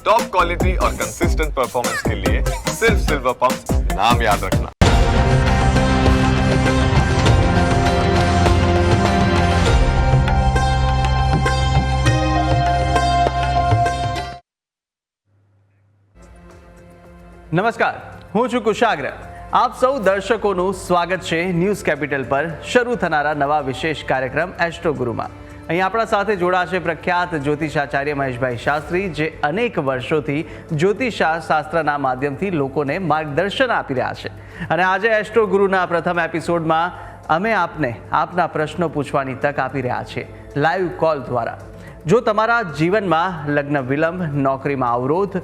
Top quality और consistent performance के लिए सिर्फ सिल्वर पंप नाम याद रखना। નમસ્કાર, હું છું કુશાગ્ર. આપ સૌ દર્શકોનું સ્વાગત છે ન્યૂઝ કેપિટલ પર શરૂ થનારા નવા વિશેષ કાર્યક્રમ એસ્ટ્રો ગુરુમાં. અહીં આપણા સાથે જોડાશે પ્રખ્યાત જ્યોતિષાચાર્ય મહેશભાઈ શાસ્ત્રી, જે અનેક વર્ષોથી જ્યોતિષશાસ્ત્રના માધ્યમથી લોકોને માર્ગદર્શન આપી રહ્યા છે. અને આજે એસ્ટ્રો ગુરુના પ્રથમ એપિસોડમાં અમે આપને આપના પ્રશ્નો પૂછવાની તક આપી રહ્યા છીએ લાઈવ કોલ દ્વારા. જો તમારા જીવનમાં લગ્ન વિલંબ, નોકરીમાં અવરોધ,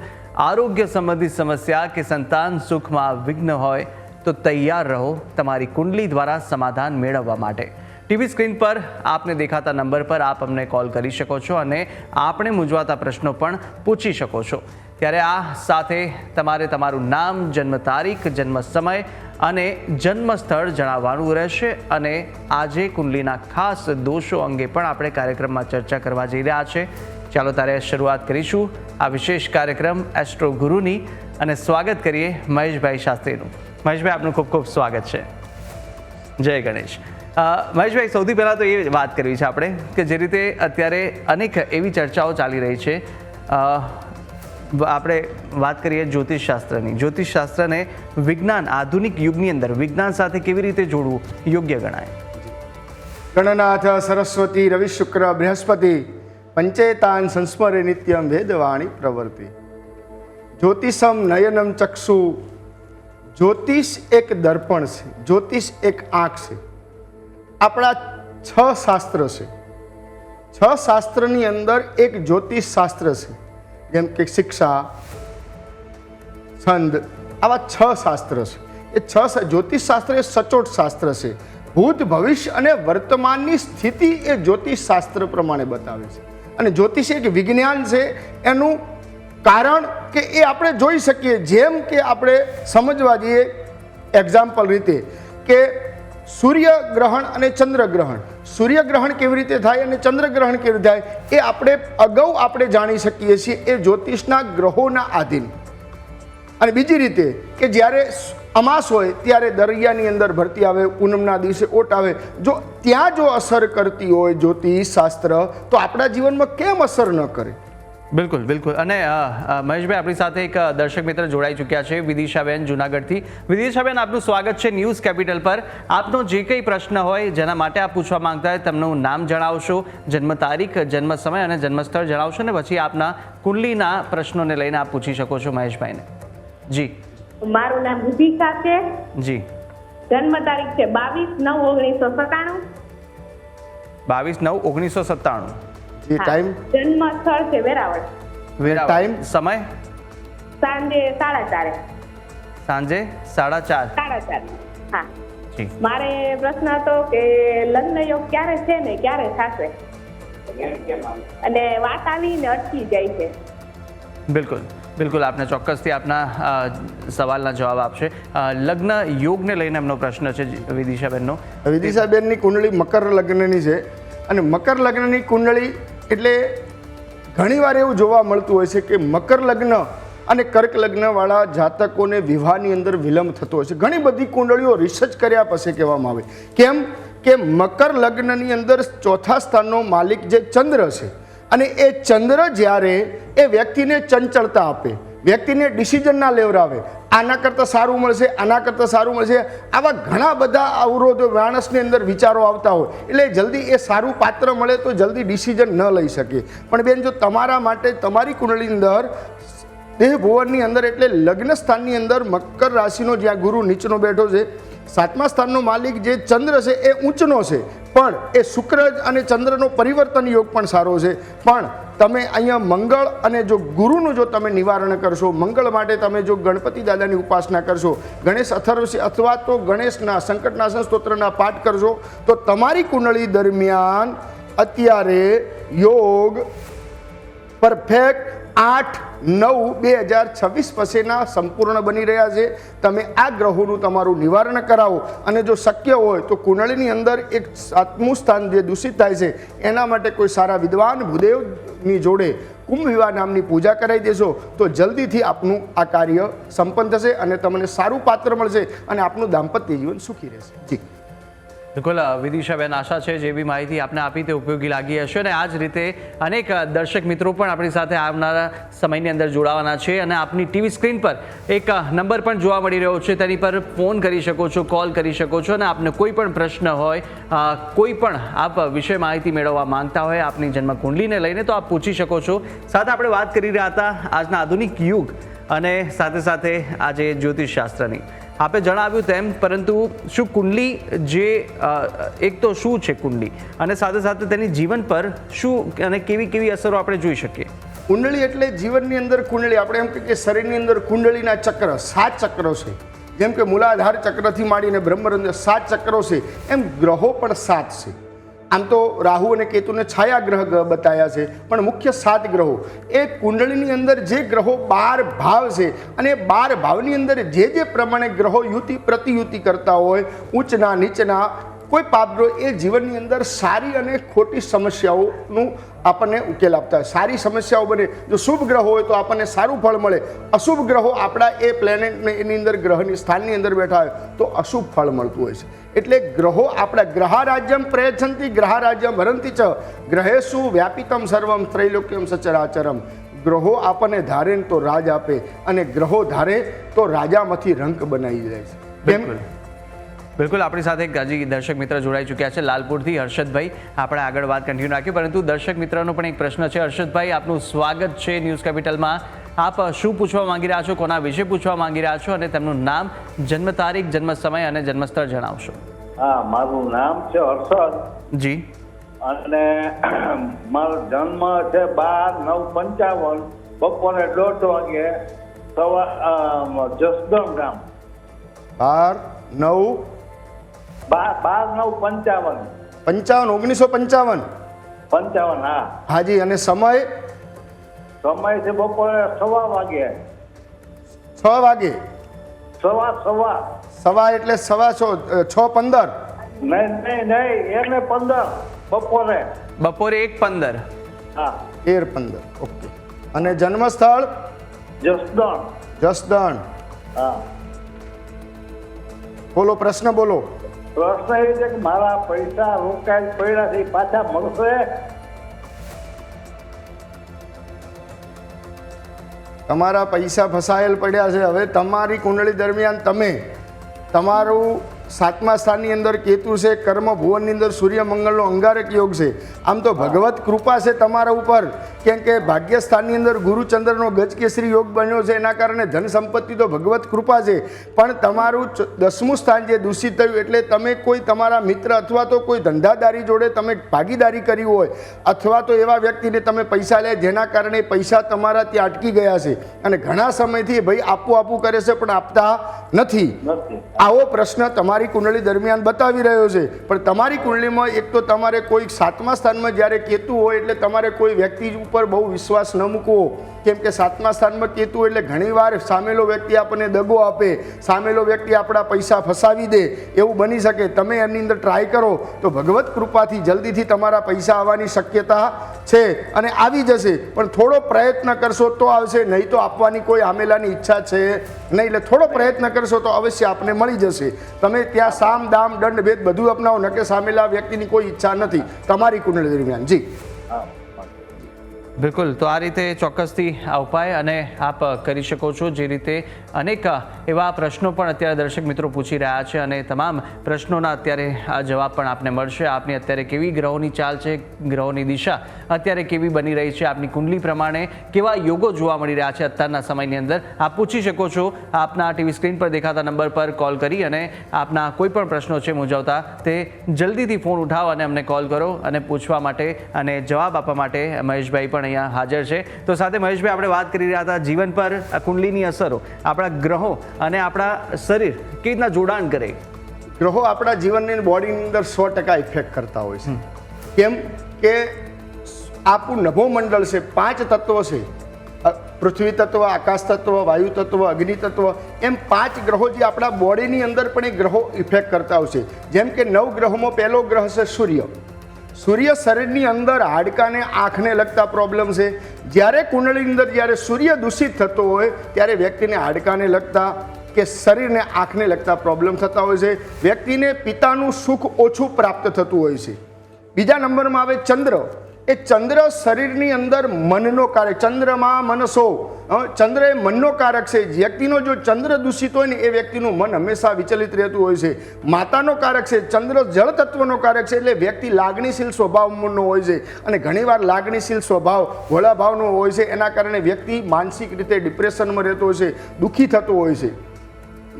આરોગ્ય સંબંધિત સમસ્યા કે સંતાન સુખમાં વિઘ્ન હોય તો તૈયાર રહો તમારી કુંડલી દ્વારા સમાધાન મેળવવા માટે. ટીવી સ્ક્રીન પર આપને દેખાતા નંબર પર આપ અમને કોલ કરી શકો છો અને આપણે મૂંઝવાતા પ્રશ્નો પણ પૂછી શકો છો. ત્યારે આ સાથે તમારે તમારું નામ, જન્મ તારીખ, જન્મ સમય અને જન્મ સ્થળ જણાવવાનું રહેશે. અને આજે કુંડલીના ખાસ દોષો અંગે પણ આપણે કાર્યક્રમમાં ચર્ચા કરવા જઈ રહ્યા છે. ચાલો ત્યારે શરૂઆત કરીશું આ વિશેષ કાર્યક્રમ એસ્ટ્રો ગુરુની અને સ્વાગત કરીએ મહેશભાઈ શાસ્ત્રીનું. મહેશભાઈ, આપનું ખૂબ ખૂબ સ્વાગત છે. જય ગણેશ. મહેશભાઈ, સૌથી પહેલાં તો એ વાત કરવી છે આપણે કે જે રીતે અત્યારે અનેક એવી ચર્ચાઓ ચાલી રહી છે. આપણે વાત કરીએ જ્યોતિષશાસ્ત્રની. જ્યોતિષશાસ્ત્રને વિજ્ઞાન, આધુનિક યુગની અંદર વિજ્ઞાન સાથે કેવી રીતે જોડવું યોગ્ય ગણાય? ગણનાથ સરસ્વતી રવિ શુક્ર બૃહસ્પતિ પંચેતાન સંસ્મરે નિત્યમ વેદવાણી પ્રવર્તિ. જ્યોતિષમ નયનમ ચક્ષુ. જ્યોતિષ એક દર્પણ છે, જ્યોતિષ એક આંખ છે. આપણા 6 શાસ્ત્ર છે. 6 શાસ્ત્રની અંદર એક જ્યોતિષ શાસ્ત્ર છે, જેમ કે શિક્ષા, છંદ, આવા 6 શાસ્ત્ર છે. એ 6 જ્યોતિષ શાસ્ત્ર એ સચોટ શાસ્ત્ર છે. ભૂત, ભવિષ્ય અને વર્તમાનની સ્થિતિ એ જ્યોતિષ શાસ્ત્ર પ્રમાણે બતાવે છે. અને જ્યોતિષ એક વિજ્ઞાન છે. એનું કારણ કે એ આપણે જોઈ શકીએ. જેમ કે આપણે સમજવા જઈએ એક્ઝામ્પલ રીતે કે સૂર્યગ્રહણ અને ચંદ્રગ્રહણ. સૂર્યગ્રહણ કેવી રીતે થાય અને ચંદ્રગ્રહણ કેવી રીતે થાય એ આપણે અગાઉ આપણે જાણી શકીએ છીએ. એ જ્યોતિષના ગ્રહોના આધીન. અને બીજી રીતે કે જ્યારે અમાસ હોય ત્યારે દરિયાની અંદર ભરતી આવે, પૂનમના દિવસે ઓટ આવે. જો ત્યાં જો અસર કરતી હોય જ્યોતિષ શાસ્ત્ર, તો આપણા જીવનમાં કેમ અસર ન કરે? બિલકુલ બિલકુલ. અને મહેશભાઈ, આપણી સાથે એક દર્શક મિત્ર જોડાઈ ચૂક્યા છે, વિદિશાબેન જુનાગઢથી. વિદિશાબેન, આપનું સ્વાગત છે ન્યૂઝ કેપિટલ પર. આપનો જે કંઈ પ્રશ્ન હોય જેના માટે આપ પૂછવા માંગતા હોય તેમનું નામ જણાવશો, જન્મ તારીખ, જન્મ સમય અને જન્મસ્થળ જણાવશો ને પછી આપના કુંડલીના પ્રશ્નોને લઈને આપ પૂછી શકો છો મહેશભાઈને. જી. મારું નામ વિદિશા છે. જી. જન્મ તારીખ છે 22/9/1997. 22/9/1997. જે ટાઈમ, જન્મ સ્થળ છે વેરાવળ. ટાઈમ, સમય સાંજે 4:30. સાંજે 4:30. 4:30. હા. જી. મારે પ્રશ્ન હતો કે લગ્ન યોગ ક્યારે છે ને ક્યારે થશે, અને વાત આવીને અટકી જાય છે. બિલકુલ બિલકુલ. આપને ચોક્કસથી આપના સવાલના જવાબ આપશે. લગ્ન યોગને લઈને એમનો પ્રશ્ન છે વિદિશાબેનનો. વિદિશાબેનની કુંડળી મકર લગ્નની છે. અને મકર લગ્નની કુંડળી એટલે ઘણીવાર એવું જોવા મળતું હોય છે કે મકર લગ્ન અને કર્ક લગ્નવાળા જાતકોને વિવાહની અંદર વિલંબ થતો હોય છે. ઘણી બધી કુંડળીઓ રિસર્ચ કર્યા પછી કહેવામાં આવે. કેમ કે મકર લગ્નની અંદર ચોથા સ્થાનનો માલિક જે ચંદ્ર છે, અને એ ચંદ્ર જ્યારે એ વ્યક્તિને ચંચળતા આપે, વ્યક્તિને ડિસિઝન ના લેવડાવે, આના કરતાં સારું મળશે, આના કરતાં સારું મળશે, આવા ઘણા બધા અવરોધો માણસની અંદર વિચારો આવતા હોય. એટલે જલ્દી એ સારું પાત્ર મળે તો જલ્દી ડિસિઝન ન લઈ શકે. પણ બેન, જો તમારા માટે તમારી કુંડળીની અંદર દેહ ભુવનની અંદર એટલે લગ્ન સ્થાનની અંદર મકર રાશિનો જ્યાં ગુરુ નીચનો બેઠો છે, 7મા સ્થાનનો માલિક જે ચંદ્ર છે એ ઊંચનો છે, પણ એ શુક્ર અને ચંદ્રનો પરિવર્તન યોગ પણ સારો છે. પણ તમે અહીંયા મંગળ અને જો ગુરુનું જો તમે નિવારણ કરશો, મંગળ માટે તમે જો ગણપતિ દાદાની ઉપાસના કરશો, ગણેશ અથર્વશી અથવા તો ગણેશના સંકટનાશન સ્તોત્રના પાઠ કરશો, તો તમારી કુંડળી દરમિયાન અત્યારે યોગ પરફેક્ટ 8/9/2026 પછીના સંપૂર્ણ બની રહ્યા છે. તમે આ ગ્રહોનું તમારું નિવારણ કરાવો અને જો શક્ય હોય તો કુંડળીની અંદર એક 7મું સ્થાન જે દૂષિત થાય છે એના માટે કોઈ સારા વિદ્વાન ભૂદેવની જોડે કુંભ વિવાહ નામની પૂજા કરાવી દેશો તો જલ્દીથી આપનું આ કાર્ય સંપન્ન થશે અને તમને સારું પાત્ર મળશે અને આપનું દાંપત્ય જીવન સુખી રહેશે. જી બિલકુલ વિદિશાબેન, આશા છે જે બી માહિતી આપને આપી તે ઉપયોગી લાગી હશે અને આ જ રીતે અનેક દર્શક મિત્રો પણ આપણી સાથે આવનારા સમયની અંદર જોડાવાના છે અને આપની ટીવી સ્ક્રીન પર એક નંબર પણ જોવા મળી રહ્યો છે, તેની પર ફોન કરી શકો છો, કોલ કરી શકો છો અને આપને કોઈ પણ પ્રશ્ન હોય, કોઈ પણ આપ વિષય માહિતી મેળવવા માંગતા હોય આપની જન્મકુંડલીને લઈને તો આપ પૂછી શકો છો. સાથે આપણે વાત કરી રહ્યા હતા આજના આધુનિક યુગ અને સાથે સાથે આજે જ્યોતિષશાસ્ત્રની. આપે જણાવ્યું તેમ, પરંતુ શું કુંડલી જે એક તો શું છે કુંડલી અને સાથે સાથે તેની જીવન પર શું અને કેવી કેવી અસરો આપણે જોઈ શકીએ? કુંડળી એટલે જીવનની અંદર કુંડળી, આપણે એમ કહીએ કે શરીરની અંદર કુંડળીના ચક્ર 7 ચક્રો છે. જેમ કે મૂલાધાર ચક્રથી માંડીને બ્રહ્મરંધ્ર 7 ચક્રો છે, એમ ગ્રહો પણ 7 છે. આમ તો રાહુ અને કેતુને છાયા ગ્રહ બતાવ્યા છે, પણ મુખ્ય 7 ગ્રહો. એ કુંડળીની અંદર જે ગ્રહો 12 ભાવ છે અને 12 ભાવની અંદર જે પ્રમાણે ગ્રહો યુતિ પ્રતિયુતિ કરતા હોય, ઊંચના નીચના, કોઈ પાપગ્રહ એ જીવનની અંદર સારી અને ખોટી સમસ્યાઓનું આપણને ઉકેલ આપતા હોય. સારી સમસ્યાઓ બને, જો શુભ ગ્રહો હોય તો આપણને સારું ફળ મળે. અશુભ ગ્રહો આપણા એ પ્લેનેટને એની અંદર ગ્રહની સ્થાનની અંદર બેઠા હોય તો અશુભ ફળ મળતું હોય છે. એટલે ગ્રહો આપણા ગ્રહારાજ્યમ પ્રયચ્છન્તિ ગ્રહારાજ્યમ હરંતિ ચ ગ્રહેષુ વ્યાપિતમ સર્વમ ત્રૈલોક્યમ સચરાચરમ. ગ્રહો આપણને ધારે તો રાજ આપે અને ગ્રહો ધારે તો રાજામાંથી રંક બનાવી જાય છે. બિલકુલ આપણી સાથે એક હજી દર્શક મિત્ર જોડાઈ ચૂક્યા છે લાલપુરથી, હર્ષદભાઈ. આપણે આગળ વાત કન્ટિન્યુ રાખીએ, પરંતુ દર્શક મિત્રનો પણ એક પ્રશ્ન છે. હર્ષદભાઈ, આપનું સ્વાગત છે ન્યૂઝ કેપિટલમાં. આપ શું પૂછવા માંગી રહ્યા છો, કોના વિશે પૂછવા માંગી રહ્યા છો અને તેમનું નામ, જન્મ તારીખ, જન્મ સમય અને જન્મસ્થળ જણાવશો. હા, મારું નામ છે હર્ષદ. જી. અને મારો જન્મ છે 12/9/55, બપોરે 1:30 વાગે, જસદણ ગામ. 12/9/55. 1955. હા. હાજી. અને સમય? સમય છે બપોરે 6 વાગે. 6 વાગે? સવા એટલે 6:15. નહીં, એને 15 બપોરે. બપોરે 1:15. હા, 13:15. ઓકે. અને જન્મસ્થળ? જસદણ. હા. બોલો, પ્રશ્ન બોલો. પ્રશ્ન એ છે કે મારા પૈસા રોકાઈ પડ્યા છે, પાછા મળશે? તમારા પૈસા ફસાયેલ પડ્યા છે. હવે તમારી કુંડળી દરમિયાન તમે તમારું 7મા સ્થાનની અંદર કેતુ છે, કર્મ ભુવનની અંદર સૂર્ય મંગળનો અંગારક યોગ છે. આમ તો ભગવત કૃપા છે તમારા ઉપર, કેમ કે ભાગ્યસ્થાનની અંદર ગુરુચંદ્રનો ગજકેસરી યોગ બન્યો છે, એના કારણે ધન સંપત્તિ તો ભગવત કૃપા છે. પણ તમારું 10મું સ્થાન જે દૂષિત થયું, એટલે તમે કોઈ તમારા મિત્ર અથવા તો કોઈ ધંધાદારી જોડે તમે ભાગીદારી કરી હોય અથવા તો એવા વ્યક્તિને તમે પૈસા લે જેના કારણે પૈસા તમારા ત્યાં અટકી ગયા છે અને ઘણા સમયથી ભાઈ આપવું કરે છે પણ આપતા નથી. આવો પ્રશ્ન તમારી કુંડળી દરમિયાન બતાવી રહ્યો છે. પણ તમારી કુંડળીમાં એક તો તમારે કોઈ 7મા સ્થાનમાં જ્યારે કેતુ હોય એટલે તમારે કોઈ વ્યક્તિ ઉપર બહુ વિશ્વાસ ન મૂકવો, કેમ કે 7મા સ્થાનમાં કેતુ એટલે ઘણીવાર સામેલો વ્યક્તિ આપણને દગો આપે, સામેલો વ્યક્તિ આપણા પૈસા ફસાવી દે, એવું બની શકે. તમે એમની અંદર ટ્રાય કરો તો ભગવત કૃપાથી જલ્દીથી તમારા પૈસા આવવાની શક્યતા છે અને આવી જશે. પણ થોડો પ્રયત્ન કરશો તો આવશે, નહીં તો આપવાની કોઈ આમેલાની ઈચ્છા છે નહીં. એટલે થોડો પ્રયત્ન કરશો તો અવશ્ય આપને મળી જશે. તમે ત્યાં સામ દામ દંડ ભેદ બધું અપનાવો, ન કે સામેલા વ્યક્તિની કોઈ ઈચ્છા નથી તમારી કુંડળી દરમિયાન. જી બિલકુલ. તો આ રીતે ચોક્કસથી આ ઉપાય અને આપ કરી શકો છો. જે રીતે અનેક એવા પ્રશ્નો પણ અત્યારે દર્શક મિત્રો પૂછી રહ્યા છે અને તમામ પ્રશ્નોના અત્યારે આ જવાબ પણ આપને મળશે. આપની અત્યારે કેવી ગ્રહોની ચાલ છે, ગ્રહોની દિશા અત્યારે કેવી બની રહી છે, આપની કુંડલી પ્રમાણે કેવા યોગો જોવા મળી રહ્યા છે અત્યારના સમયની અંદર, આપ પૂછી શકો છો. આપના ટીવી સ્ક્રીન પર દેખાતા નંબર પર કોલ કરી અને આપના કોઈ પણ પ્રશ્નો છે મૂંઝવતા તે જલ્દીથી ફોન ઉઠાવો અને અમને કોલ કરો અને પૂછવા માટે અને જવાબ આપવા માટે મહેશભાઈ પણ અહીંયા હાજર છે. તો સાથે મહેશભાઈ, આપણે વાત કરી રહ્યા હતા જીવન પર કુંડલીની અસરો, આપણા ગ્રહો અને આપણા શરીર કેવી રીતના જોડાણ કરે. ગ્રહો આપણા જીવનની બોડીની અંદર 100% ઇફેક્ટ કરતા હોય છે. કેમ કે આપણું નભો મંડળ છે, 5 તત્વો છે, પૃથ્વી તત્વ, આકાશ તત્વ, વાયુ તત્વ, અગ્નિ તત્વ, એમ 5 ગ્રહો જે આપણા બોડીની અંદર પણ એ ગ્રહો ઇફેક્ટ કરતા હોય છે. જેમ કે 9 ગ્રહોમાં પહેલો ગ્રહ છે સૂર્ય. સૂર્ય શરીરની અંદર હાડકાને આંખને લગતા પ્રોબ્લેમ છે. જ્યારે કુંડળીની અંદર જ્યારે સૂર્ય દૂષિત થતો હોય ત્યારે વ્યક્તિને હાડકાને લગતા કે શરીરને આંખને લગતા પ્રોબ્લેમ થતા હોય છે. વ્યક્તિને પિતાનું સુખ ઓછું પ્રાપ્ત થતું હોય છે. બીજા નંબરમાં આવે ચંદ્ર. એ ચંદ્ર શરીરની અંદર મનનો કારક, ચંદ્રમાં મનસો, ચંદ્ર એ મનનો કારક છે. વ્યક્તિનો જો ચંદ્ર દૂષિત હોય ને એ વ્યક્તિનું મન હંમેશા વિચલિત રહેતું હોય છે. માતાનો કારક છે, ચંદ્ર જળ તત્વનો કારક છે, એટલે વ્યક્તિ લાગણીશીલ સ્વભાવનો હોય છે અને ઘણીવાર લાગણીશીલ સ્વભાવ ભોળાભાવનો હોય છે. એના કારણે વ્યક્તિ માનસિક રીતે ડિપ્રેશનમાં રહેતો હોય છે, દુઃખી થતો હોય છે.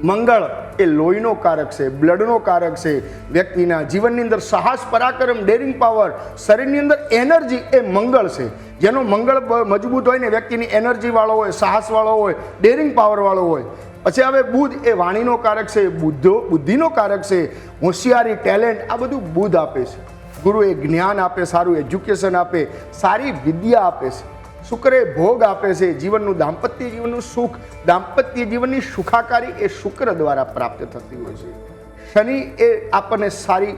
મંગળ એ લોહીનો કારક છે, બ્લડનો કારક છે. વ્યક્તિના જીવનની અંદર સાહસ, પરાક્રમ, ડેરિંગ પાવર, શરીરની અંદર એનર્જી એ મંગળ છે. જેનો મંગળ મજબૂત હોય ને વ્યક્તિની એનર્જી વાળો હોય, સાહસ વાળો હોય, ડેરિંગ પાવર વાળો હોય. પછી હવે બુધ એ વાણીનો કારક છે, બુદ્ધિનો કારક છે, હોશિયારી, ટેલેન્ટ, આ બધું બુધ આપે છે. ગુરુ એ જ્ઞાન આપે, સારું એજ્યુકેશન આપે, સારી વિદ્યા આપે છે. શુક્ર એ ભોગ આપે છે, જીવનનું દાંપત્ય જીવનનું સુખ, દાંપત્ય જીવનની સુખાકારી એ શુક્ર દ્વારા પ્રાપ્ત થતી હોય છે. શનિ એ આપણને સારી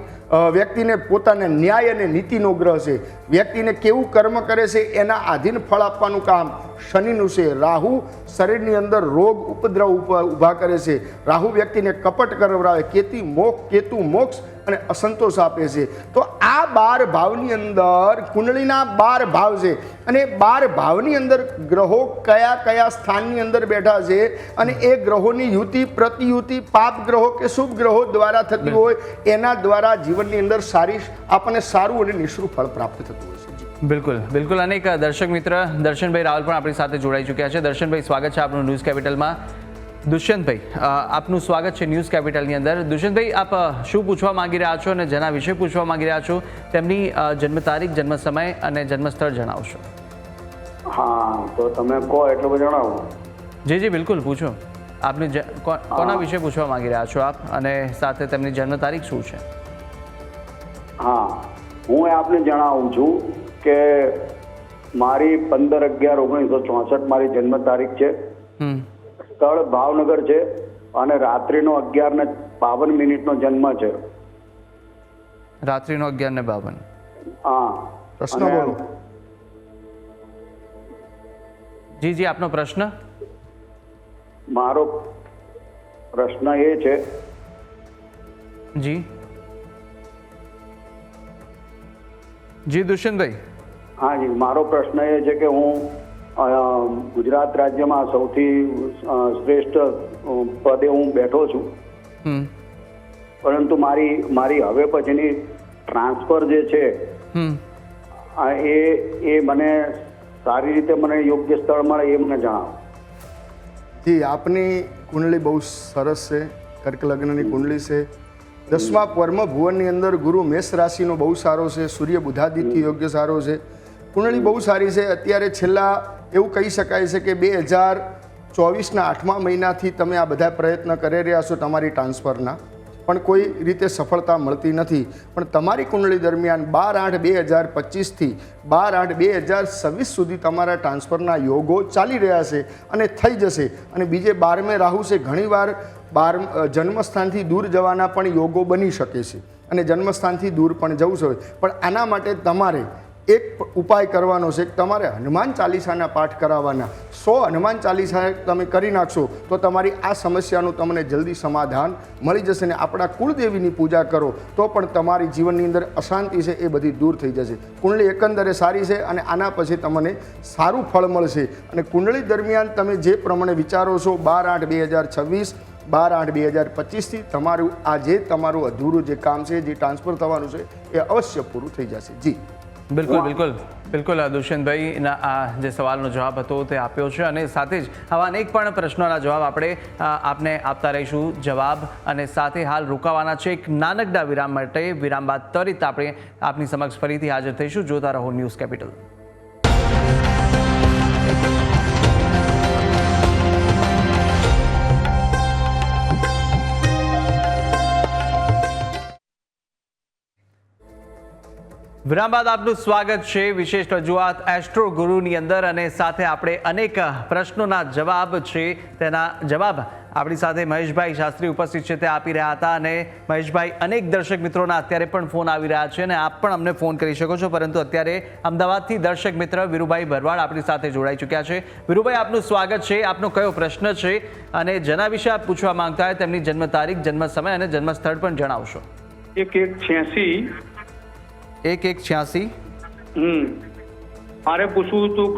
વ્યક્તિને પોતાને ન્યાય અને નીતિનો ગ્રહ છે. વ્યક્તિને કેવું કર્મ કરે છે એના આધીન ફળ આપવાનું કામ શનિનું છે. રાહુ શરીરની અંદર રોગ ઉપદ્રવ ઊભા કરે છે. રાહુ વ્યક્તિને કપટ કરાવે. કેતુ મોક્ષ અને અસંતોષ આપે છે. તો આ 12 ભાવની અંદર કુંડળીના 12 ભાવ છે અને 12 ભાવની અંદર ગ્રહો કયા કયા સ્થાનની અંદર બેઠા છે અને એ ગ્રહોની યુતિ, પ્રતિયુતિ, પાપ ગ્રહો કે શુભ ગ્રહો દ્વારા થતી હોય એના દ્વારા જીવનની અંદર આપણને સારું અને નિષ્ઠુર ફળ પ્રાપ્ત થતું હોય છે. બિલકુલ બિલકુલ. અનેક દર્શક મિત્ર દર્શનભાઈ રાવલ પણ આપણી સાથે જોડાઈ ચૂક્યા છે. દર્શનભાઈ, સ્વાગત છે આપનું ન્યૂઝ કેપિટલમાં. દુષ્યંતભાઈ, આપનું સ્વાગત છે ન્યૂઝ કેપિટલની અંદર. દુષ્યંતભાઈ, આપ શું પૂછવા માંગી રહ્યા છો અને જેના વિશે પૂછવા માંગી રહ્યા છો તેમની જન્મ તારીખ, જન્મ સમય અને જન્મસ્થળ જણાવશો. હા, તો તમે કહો એટલું બધું જણાવો. જી જી બિલકુલ, પૂછો. આપની કોના વિશે પૂછવા માંગી રહ્યા છો આપ અને સાથે તેમની જન્મ તારીખ શું છે? હા, હું આપને જણાવું છું કે મારી 15/11/1964 મારી જન્મ તારીખ છે. સ્થળ ભાવનગર છે અને રાત્રિનો 11:52 જન્મ છે. રાત્રિનો 11:52. હા, પ્રશ્ન બોલો. જી જી, આપનો પ્રશ્ન. મારો પ્રશ્ન એ છે જી જી દુષ્યંતભાઈ. હા જી, મારો પ્રશ્ન એ છે કે હું ગુજરાત રાજ્યમાં સૌથી શ્રેષ્ઠ પદે હું બેઠો છું, પરંતુ મારી હવે પછીની ટ્રાન્સફર જે છે એ મને સારી રીતે મને યોગ્ય સ્થળ મળે એ મને જણાવો. જી, આપની કુંડળી બહુ સરસ છે. કર્ક લગ્નની કુંડળી છે. 10મા કર્મ ભુવનની અંદર ગુરુ મેષ રાશિનો બહુ સારો છે. સૂર્ય બુધાદિત્ય યોગ્ય સારો છે. કુંડળી બહુ સારી છે. અત્યારે છેલ્લા એવું કહી શકાય છે કે 2024ના 8મા મહિનાથી તમે આ બધા પ્રયત્ન કરી રહ્યા છો તમારી ટ્રાન્સફરના, પણ કોઈ રીતે સફળતા મળતી નથી. પણ તમારી કુંડળી દરમિયાન 12/8/2025થી 12/8/2026 સુધી તમારા ટ્રાન્સફરના યોગો ચાલી રહ્યા છે અને થઈ જશે. અને બીજે 12મે રાહુ છે. ઘણીવાર જન્મસ્થાનથી દૂર જવાના પણ યોગો બની શકે છે અને જન્મસ્થાનથી દૂર પણ જવું છે. પણ આના માટે તમારે એક ઉપાય કરવાનો છે કે તમારે હનુમાન ચાલીસાના પાઠ કરાવવાના. 100 હનુમાન ચાલીસા તમે કરી નાખશો તો તમારી આ સમસ્યાનું તમને જલ્દી સમાધાન મળી જશે. ને આપણા કુળદેવીની પૂજા કરો તો પણ તમારી જીવનની અંદર અશાંતિ છે એ બધી દૂર થઈ જશે. કુંડળી એકંદરે સારી છે અને આના પછી તમને સારું ફળ મળશે. અને કુંડળી દરમિયાન તમે જે પ્રમાણે વિચારો છો 12/8/2026 12/8/2025થી તમારું અધૂરું જે કામ છે, જે ટ્રાન્સફર થવાનું છે એ અવશ્ય પૂરું થઈ જશે. જી બિલકુલ બિલકુલ બિલકુલ. દુષ્યંતભાઈના આ જે સવાલનો જવાબ હતો તે આપ્યો છે અને સાથે જ આવા અનેક પણ પ્રશ્નોના જવાબ આપણે આપને આપતા રહીશું જવાબ. અને સાથે હાલ રોકાવાના છે એક નાનકડા વિરામ માટે. વિરામ બાદ ત્વરિત આપણે આપની સમક્ષ ફરીથી હાજર થઈશું. જોતા રહો ન્યૂઝ કેપિટલ. વિરામ બાદ આપનું સ્વાગત છે વિશેષ રજૂઆત એસ્ટ્રો ગુરુની અંદર અને સાથે આપણે અનેક પ્રશ્નોના જવાબ છે તેના જવાબ આપણી સાથે મહેશભાઈ શાસ્ત્રી ઉપસ્થિત છે તે આપી રહ્યા હતા અને મહેશભાઈ અનેક દર્શક મિત્રોના અત્યારે પણ ફોન આવી રહ્યા છે અને આપ પણ અમને ફોન કરી શકો છો, પરંતુ અત્યારે અમદાવાદથી દર્શક મિત્ર વીરુભાઈ ભરવાડ આપણી સાથે જોડાઈ ચૂક્યા છે. વીરુભાઈ, આપનું સ્વાગત છે. આપનો કયો પ્રશ્ન છે અને જેના વિશે આપ પૂછવા માંગતા હોય તેમની જન્મ તારીખ, જન્મ સમય અને જન્મ સ્થળ પણ જણાવશો. 1186. મારે પૂછવું હતું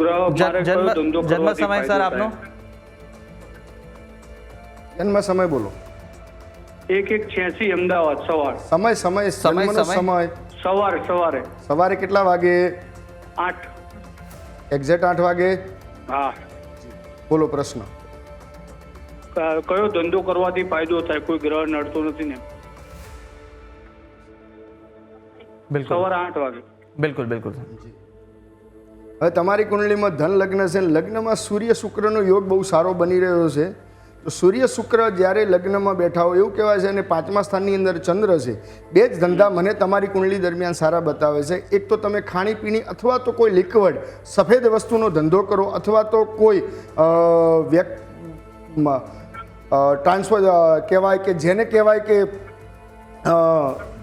જન્મ સમય સર આપનો. જન્મ સમય બોલો. 1186 અમદાવાદ સવાર. સમય સવારે કેટલા વાગે? 8. એક્ઝેક્ટ 8 વાગે. હા. બોલો પ્રશ્ન. કયો ધંધો કરવાથી ફાયદો થાય? કોઈ ગ્રહ નડતો નથી ને? બિલકુલ સવારે 8 વાગે. બિલકુલ. હવે તમારી કુંડલીમાં ધન લગ્ન છે, લગ્નમાં સૂર્ય શુક્રનો યોગ બહુ સારો બની રહ્યો છે. તો સૂર્ય શુક્ર જ્યારે લગ્નમાં બેઠા હોય એવું કહેવાય છે, અને 5મા સ્થાનની અંદર ચંદ્ર છે. બે જ ધંધા મને તમારી કુંડલી દરમિયાન સારા બતાવે છે. એક તો તમે ખાણીપીણી અથવા તો કોઈ લિક્વિડ સફેદ વસ્તુનો ધંધો કરો, અથવા તો કોઈ ટ્રાન્સફર કહેવાય કે જેને કહેવાય કે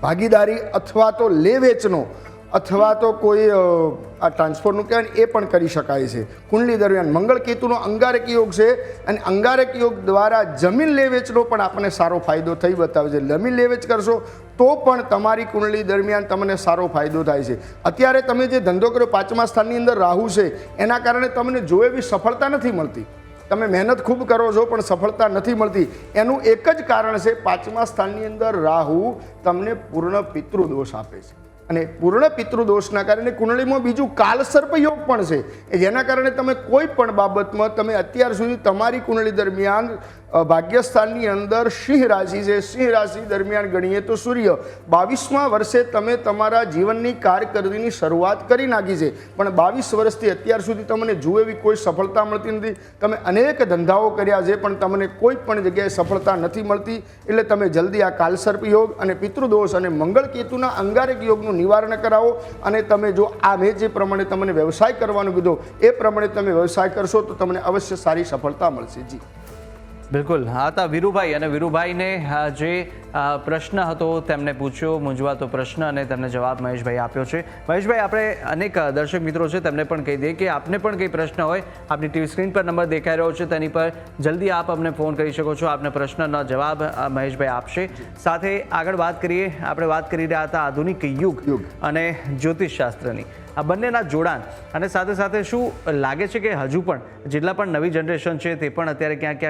ભાગીદારી અથવા તો લે વેચનો અથવા તો કોઈ આ ટ્રાન્સફરનું કહેવાય એ પણ કરી શકાય છે. કુંડલી દરમિયાન મંગળ કેતુનો અંગારક યોગ છે, અને અંગારક યોગ દ્વારા જમીન લે વેચનો પણ આપણને સારો ફાયદો થઈ બતાવે છે. જમીન લે વેચ કરશો તો પણ તમારી કુંડલી દરમિયાન તમને સારો ફાયદો થાય છે. અત્યારે તમે જે ધંધો કર્યો 5મા સ્થાનની અંદર રાહુ છે, એના કારણે તમને જો એવી સફળતા નથી મળતી. તમે મહેનત ખૂબ કરો છો પણ સફળતા નથી મળતી. એનું એક જ કારણ છે, 5મા સ્થાનની અંદર રાહુ તમને પૂર્ણ પિતૃદોષ આપે છે, અને પૂર્ણ પિતૃદોષના કારણે કુંડળીમાં બીજું કાલસર્પ યોગ પણ છે, જેના કારણે તમે કોઈ પણ બાબતમાં તમે અત્યાર સુધી તમારી કુંડળી દરમિયાન ભાગ્યસ્થાનની અંદર સિંહ રાશિ છે. સિંહ રાશિ દરમિયાન ગણીએ તો સૂર્ય 22મા વર્ષે તમે તમારા જીવનની કારકિર્દીની શરૂઆત કરી નાખી છે, પણ 22 વર્ષથી અત્યાર સુધી તમને જુએ એવી કોઈ સફળતા મળતી નથી. તમે અનેક ધંધાઓ કર્યા છે પણ તમને કોઈ પણ જગ્યાએ સફળતા નથી મળતી. એટલે તમે જલ્દી આ કાલસર્પ યોગ અને પિતૃદોષ અને મંગળ કેતુના અંગારક યોગનું નિવારણ કરાવો, અને તમે જો આ મેં જે પ્રમાણે તમને વ્યવસાય કરવાનું કીધું એ પ્રમાણે તમે વ્યવસાય કરશો તો તમને અવશ્ય સારી સફળતા મળશે. જી બિલકુલ. હા હતા વીરુભાઈ, અને વીરુભાઈને જે પ્રશ્ન હતો તેમને પૂછ્યો, મૂંઝવાતો પ્રશ્ન, અને તેમને જવાબ મહેશભાઈ આપ્યો છે. મહેશભાઈ, આપણે અનેક દર્શક મિત્રો છે તેમને પણ કહી દઈએ કે આપને પણ કંઈ પ્રશ્ન હોય, આપની ટીવી સ્ક્રીન પર નંબર દેખાઈ રહ્યો છે તેની પર જલ્દી આપ અમને ફોન કરી શકો છો. આપને પ્રશ્નનો જવાબ મહેશભાઈ આપશે. સાથે આગળ વાત કરીએ, આપણે વાત કરી રહ્યા હતા આધુનિક યુગ અને જ્યોતિષશાસ્ત્રની, આ બંનેના જોડાણ, અને સાથે સાથે શું લાગે છે કે હજુ પણ જેટલા પણ નવી જનરેશન છે તે પણ અત્યારે ક્યાંક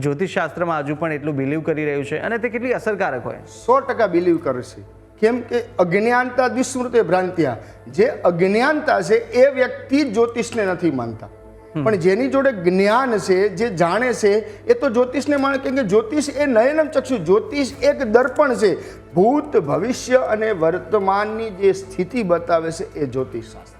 જ્યોતિષશાસ્ત્રમાં હજુ પણ એટલું બિલીવ કરી રહ્યું છે, અને તે કેટલી અસરકારક હોય? 100% બિલીવ કરે છે. કેમ કે અજ્ઞાનતા દુષ્મૃતે ભ્રાંત્યા, જે અજ્ઞાનતા છે એ વ્યક્તિ જ્યોતિષને નથી માનતા, પણ જેની જોડે જ્ઞાન છે, જે જાણે છે એ તો જ્યોતિષને માને. કેમ કે જ્યોતિષ એ નયનમ ચક્ષુ, જ્યોતિષ એક દર્પણ છે. ભૂત, ભવિષ્ય અને વર્તમાનની જે સ્થિતિ બતાવે છે એ જ્યોતિષ શાસ્ત્ર.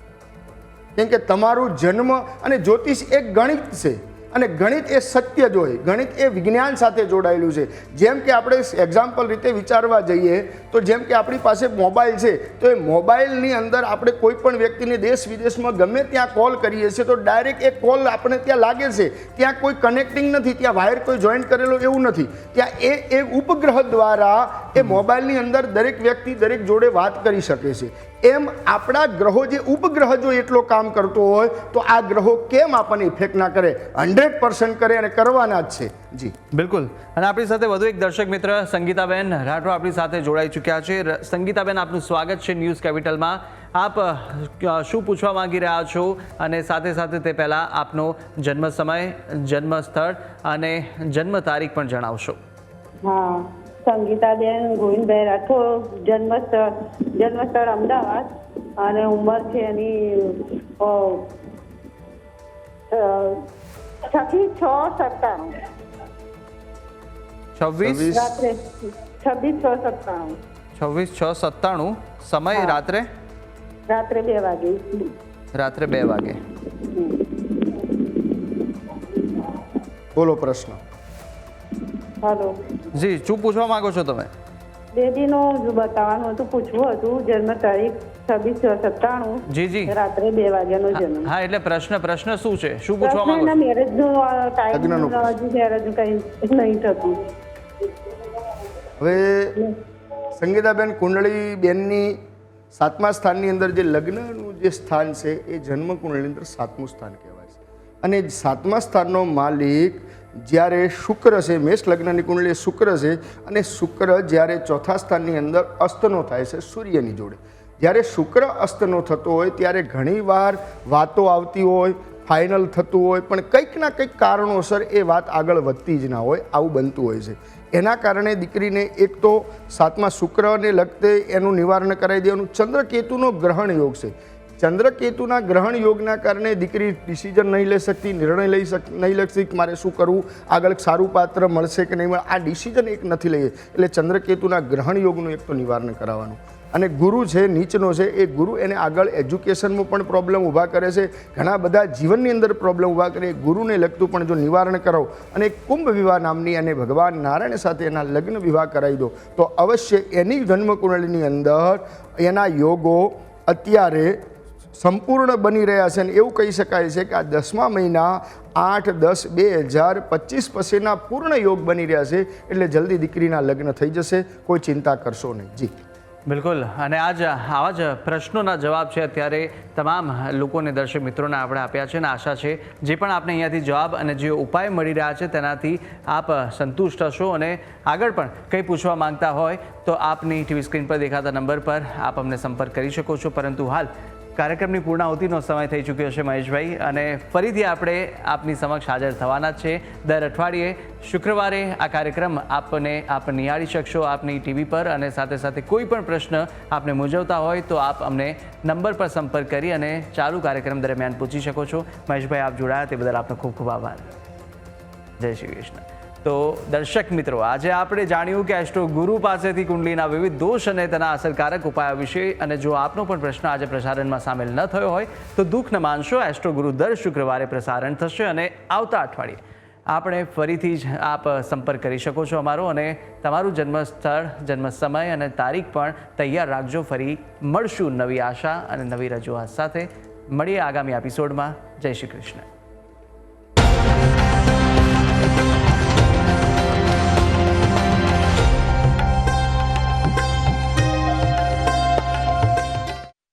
કેમ કે તમારું જન્મ, અને જ્યોતિષ એક ગણિત છે, અને ગણિત એ સત્ય જ હોય, ગણિત એ વિજ્ઞાન સાથે જોડાયેલું છે. જેમ કે આપણે એક્ઝામ્પલ રીતે વિચારવા જઈએ તો જેમ કે આપણી પાસે મોબાઈલ છે, તો એ મોબાઈલની અંદર આપણે કોઈ પણ વ્યક્તિને દેશ વિદેશમાં ગમે ત્યાં કોલ કરીએ છીએ તો ડાયરેક્ટ એ કોલ આપણે ત્યાં લાગે છે, ત્યાં કોઈ કનેક્ટિંગ નથી, ત્યાં વાયર કોઈ જોઈન્ટ કરેલો એવું નથી, ત્યાં એ ઉપગ્રહ દ્વારા એ મોબાઈલની અંદર દરેક વ્યક્તિ દરેક જોડે વાત કરી શકે છે. એમ આપણા ગ્રહો, જે ઉપગ્રહ જો એટલો કામ કરતો હોય તો આ ગ્રહો કેમ આપણને ઇફેક્ટ ના કરે? 100% કરે, અને કરવાના જ છે. જી બિલકુલ. અને આપણી સાથે વધુ એક દર્શક મિત્ર સંગીતાબેન રાઠોડ આપણી સાથે જોડાઈ ચૂક્યા છે. સંગીતાબેન, આપનું સ્વાગત છે ન્યૂઝ કેપિટલમાં. આપ શું પૂછવા માંગી રહ્યા છો, અને સાથે સાથે તે પહેલાં આપનો જન્મ સમય, જન્મ સ્થળ અને જન્મ તારીખ પણ જણાવશો. હા, સંગીતાબેન ગોવિંદભાઈ રાઠોડ, જન્મસ્થળ અમદાવાદ, અને ઉંમર છે એની 26/6/97. 26/6/97. સમય રાત્રે 2 વાગે. રાત્રે 2 વાગે. બોલો પ્રશ્ન. હાલો જી, શું પૂછવા માંગો છો તમે? બેબીનું બતાવવાનું હતું, પૂછવું હતું. જન્મ તારીખ 26/97 જી જી રાત્રે 2 વાગ્યાનો જન્મ. હા, એટલે પ્રશ્ન શું છે, શું પૂછવા માંગો છો? મેરેજનું ટાઈમ લગ્નનું. હજી મેરેજ કઈ નહીં થતું. હવે સંગીતાબેન, કુંડળી બેનની 7મા સ્થાનની અંદર જે લગ્નનું જે સ્થાન છે એ જન્મ કુંડળીની અંદર 7મું સ્થાન કહેવાય છે. અને 7મા સ્થાનનો માલિક જ્યારે શુક્ર છે, મેષ લગ્નની કુંડળી શુક્ર છે, અને શુક્ર જ્યારે 4થા સ્થાનની અંદર અસ્તનો થાય છે સૂર્યની જોડે. જ્યારે શુક્ર અસ્તનો થતો હોય ત્યારે ઘણીવાર વાતો આવતી હોય, ફાઇનલ થતું હોય, પણ કંઈક ના કંઈક કારણોસર એ વાત આગળ વધતી જ ના હોય, આવું બનતું હોય છે. એના કારણે દીકરીને એક તો 7મા શુક્રને લગતે એનું નિવારણ કરાવી દેવાનું. ચંદ્રકેતુનો ગ્રહણ યોગ છે. ચંદ્રકેતુના ગ્રહણ યોગના કારણે દીકરી ડિસિઝન નહીં લઈ શકતી, નિર્ણય નહીં લઈ શકતી મારે શું કરવું, આગળ સારું પાત્ર મળશે કે નહીં મળે, આ ડિસિઝન એક નથી લઈએ. એટલે ચંદ્રકેતુના ગ્રહણ યોગનું એક તો નિવારણ કરાવવાનું. અને ગુરુ છે નીચનો છે, એ ગુરુ એને આગળ એજ્યુકેશનમાં પણ પ્રોબ્લેમ ઊભા કરે છે, ઘણા બધા જીવનની અંદર પ્રોબ્લેમ ઊભા કરે. ગુરુને લગતું પણ જો નિવારણ કરાવો અને કુંભ વિવાહ નામની અને ભગવાન નારાયણ સાથે એના લગ્ન વિવાહ કરાવી દો તો અવશ્ય એની જન્મકુંડળીની અંદર એના યોગો અત્યારે સંપૂર્ણ બની રહ્યા છે. અને એવું કહી શકાય છે કે આ 10મા મહિના 8-10-2025 પછીના પૂર્ણ યોગ બની રહ્યા છે. એટલે જલ્દી દીકરીના લગ્ન થઈ જશે, કોઈ ચિંતા કરશો નહીં. જી બિલકુલ. અને આવા જ પ્રશ્નોના જવાબ છે અત્યારે તમામ લોકોને, દર્શક મિત્રોને આપણે આપ્યા છે. અને આશા છે જે પણ આપને અહીંયાથી જવાબ અને જે ઉપાય મળી રહ્યા છે તેનાથી આપ સંતુષ્ટ હશો. અને આગળ પણ કંઈ પૂછવા માંગતા હોય તો આપની ટીવી સ્ક્રીન પર દેખાતા નંબર પર આપ અમને સંપર્ક કરી શકો છો. પરંતુ હાલ કાર્યક્રમની પૂર્ણાહુતિનો સમય થઈ ચૂક્યો છે મહેશભાઈ, અને ફરીથી આપણે આપની સમક્ષ હાજર થવાના છે. દર અઠવાડિયે શુક્રવારે આ કાર્યક્રમ આપ નિહાળી શકશો આપની ટીવી પર. અને સાથે સાથે કોઈ પણ પ્રશ્ન આપને મૂંઝવતા હોય તો આપ અમને નંબર પર સંપર્ક કરી અને ચાલુ કાર્યક્રમ દરમિયાન પૂછી શકો છો. મહેશભાઈ, આપ જોડાયા તે બદલ આપનો ખૂબ ખૂબ આભાર. જય શ્રી કૃષ્ણ. તો દર્શક મિત્રો, આજે આપણે જાણ્યું કે એસ્ટ્રો ગુરુ પાસેથી કુંડલીના વિવિધ દોષ અને તેના અસરકારક ઉપાયો વિશે. અને જો આપનો પણ પ્રશ્ન આજે પ્રસારણમાં સામેલ ન થયો હોય તો દુઃખ ન માનશો, એસ્ટ્રો ગુરુ દર શુક્રવારે પ્રસારણ થશે. અને આવતા અઠવાડિયે આપણે ફરીથી જ આપ સંપર્ક કરી શકો છો અમારો. અને તમારું જન્મસ્થળ, જન્મ સમય અને તારીખ પણ તૈયાર રાખજો. ફરી મળશું નવી આશા અને નવી રજૂઆત સાથે. મળીએ આગામી એપિસોડમાં. જય શ્રી કૃષ્ણ.